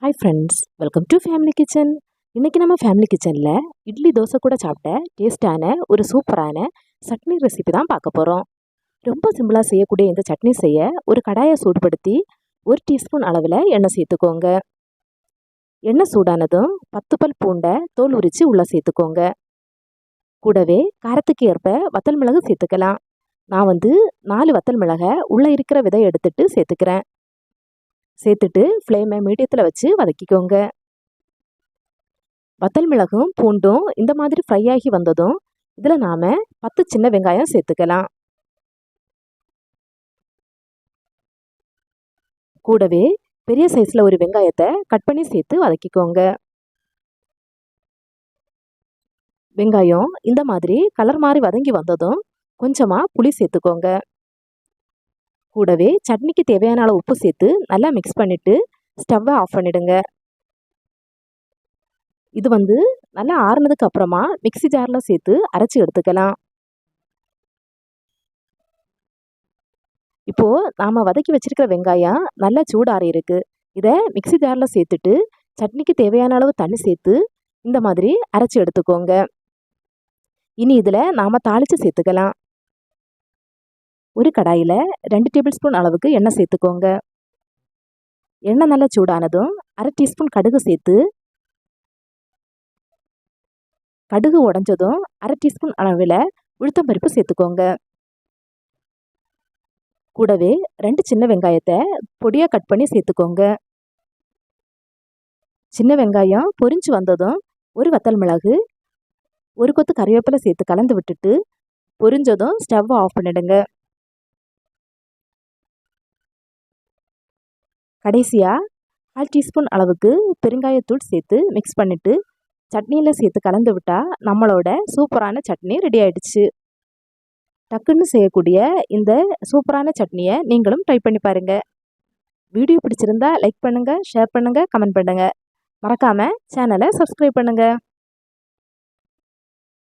Hi friends, welcome to family kitchen. இன்றைக்கி நம்ம family கிச்சனில் இட்லி தோசை கூட சாப்பிட்ட டேஸ்டான ஒரு சூப்பரான சட்னி ரெசிபி தான் பார்க்க போகிறோம். ரொம்ப சிம்பிளாக செய்யக்கூடிய இந்த சட்னி செய்ய ஒரு கடாயை சூடுபடுத்தி 1 டீஸ்பூன் அளவில் எண்ணெய் சேர்த்துக்கோங்க. எண்ணெய் சூடானதும் 10 பல் பூண்டை தோல் உரித்து உள்ளே சேர்த்துக்கோங்க. கூடவே காரத்துக்கு ஏற்ப வத்தல் மிளகு சேர்த்துக்கலாம். நான் 4 வத்தல் மிளகை உள்ளே இருக்கிற விதை எடுத்துட்டு சேர்த்துக்கிறேன். சேர்த்துட்டு ஃப்ளேமை மீடியத்தில் வச்சு வதக்கிக்கோங்க. வத்தல் மிளகும் பூண்டும் இந்த மாதிரி ஃப்ரை ஆகி வந்ததும் இதில் நாம் 10 சின்ன வெங்காயம் சேர்த்துக்கலாம். கூடவே பெரிய சைஸில் ஒரு வெங்காயத்தை கட் பண்ணி சேர்த்து வதக்கிக்கோங்க. வெங்காயம் இந்த மாதிரி கலர் மாதிரி வதங்கி வந்ததும் கொஞ்சமாக புளி சேர்த்துக்கோங்க. கூடவே சட்னிக்கு தேவையான அளவு உப்பு சேர்த்து நல்லா மிக்ஸ் பண்ணிவிட்டு ஸ்டவ்வை ஆஃப் பண்ணிடுங்க. இது நல்லா ஆறுனதுக்கு அப்புறமா மிக்ஸி ஜாரில் சேர்த்து அரைச்சி எடுத்துக்கலாம். இப்போது நாம் வதக்கி வச்சிருக்கிற வெங்காயம் நல்லா சூடாறி இருக்கு. இதை மிக்ஸி ஜாரில் சேர்த்துட்டு சட்னிக்கு தேவையான அளவு தண்ணி சேர்த்து இந்த மாதிரி அரைச்சி எடுத்துக்கோங்க. இனி இதில் நாம் தாளித்து சேர்த்துக்கலாம். ஒரு கடாயில் 2 டேபிள் ஸ்பூன் அளவுக்கு எண்ணெய் சேர்த்துக்கோங்க. எண்ணெய் நல்லா சூடானதும் 1/2 டீஸ்பூன் கடுகு சேர்த்து, கடுகு உடஞ்சதும் 1/2 டீஸ்பூன் அளவில் உளுத்தம்பருப்பு சேர்த்துக்கோங்க. கூடவே 2 சின்ன வெங்காயத்தை பொடியாக கட் பண்ணி சேர்த்துக்கோங்க. சின்ன வெங்காயம் பொரிஞ்சு வந்ததும் ஒரு வத்தல் மிளகு, ஒரு கொத்து கறிவேப்பிலை சேர்த்து கலந்து விட்டுட்டு பொரிஞ்சதும் ஸ்டவ்வை ஆஃப் பண்ணிடுங்க. கடைசியாக 1/2 டீஸ்பூன் அளவுக்கு பெருங்காயத்தூள் சேர்த்து மிக்ஸ் பண்ணிவிட்டு சட்னியில் சேர்த்து கலந்து விட்டால் நம்மளோட சூப்பரான சட்னி ரெடி ஆகிடுச்சு. டக்குன்னு செய்யக்கூடிய இந்த சூப்பரான சட்னியை நீங்களும் ட்ரை பண்ணி பாருங்கள். வீடியோ பிடிச்சிருந்தா லைக் பண்ணுங்கள், ஷேர் பண்ணுங்கள், கமெண்ட் பண்ணுங்கள். மறக்காமல் சேனலை சப்ஸ்கிரைப் பண்ணுங்கள்.